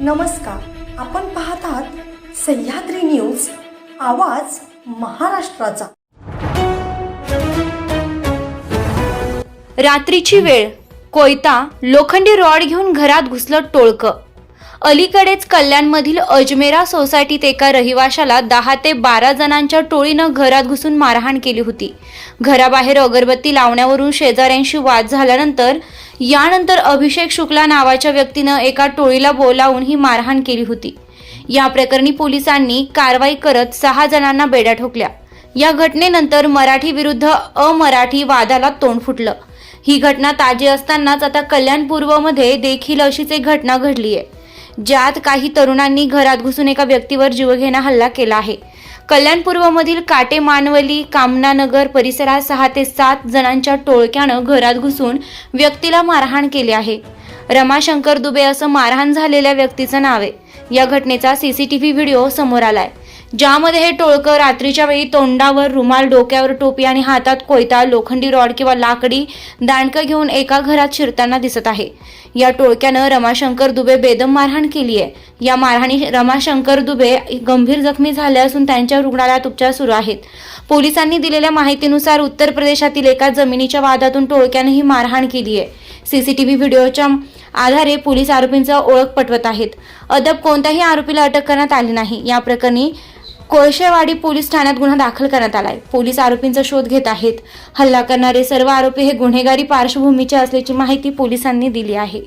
नमस्कार, आपण पाहत आहात सह्याद्री न्यूज, आवाज महाराष्ट्राचा। रात्रीची वेळ, कोयता, लोखंडी रॉड घेऊन घरात घुसलं टोळकं। अलीकडेच कल्याणमधील अजमेरा सोसायटीत एका रहिवाशाला 10 ते 12 जणांच्या टोळीनं घरात घुसून मारहाण केली होती। घराबाहेर अगरबत्ती लावण्यावरून शेजाऱ्यांशी वाद झाल्यानंतर यानंतर अभिषेक शुक्ला नावाच्या व्यक्तीनं एका टोळीला बोलावून ही मारहाण केली होती। या प्रकरणी पोलिसांनी कारवाई करत 6 जणांना बेड्या ठोकल्या। या घटनेनंतर मराठी विरुद्ध अमराठी वादाला तोंड फुटलं। ही घटना ताजी असतानाच आता कल्याण पूर्वमध्ये देखील अशीच एक घटना घडली आहे, ज्यात काही तरुणांनी घरात घुसून एका व्यक्तीवर जीवघेणा हल्ला केला आहे। कल्याण पूर्वमधील काटे मानवली कामनानगर परिसरात 6 ते 7 जणांच्या टोळक्यानं घरात घुसून व्यक्तीला मारहाण केली आहे। रमाशंकर दुबे असं मारहाण झालेल्या व्यक्तीचं नाव आहे। या घटनेचा सीसीटीव्ही व्हिडिओ समोर आलाय, ज्यामध्ये हे टोळकं रात्रीच्या वेळी तोंडावर रुमाल, डोक्यावर टोपी आणि हातात कोयता, लोखंडी रॉड किंवा लाकडी दांडकं घेऊन एका घरात शिरताना दिसत आहे। या टोळक्यानं रमाशंकर दुबे बेदम मारहाण केली आहे। या मारहाणी रमाशंकर दुबे गंभीर जखमी झाले असून त्यांच्या रुग्णालयात उपचार सुरू आहेत। पोलिसांनी दिलेल्या माहितीनुसार उत्तर प्रदेशातील एका जमिनीच्या वादातून टोळक्यानं ही मारहाण केली आहे। सीसीटीव्ही व्हिडिओच्या आधारे पोलीस आरोपींचा ओळख पटवत आहेत। अद्याप कोणत्याही आरोपीला अटक करण्यात आली नाही। या प्रकरणी कोळशेवाडी पोलीस ठाण्यात गुन्हा दाखल करण्यात आलाय। पोलीस आरोपींचा शोध घेत आहेत। हल्ला करणारे सर्व आरोपी हे गुन्हेगारी पार्श्वभूमीचे असल्याची माहिती पोलिसांनी दिली आहे।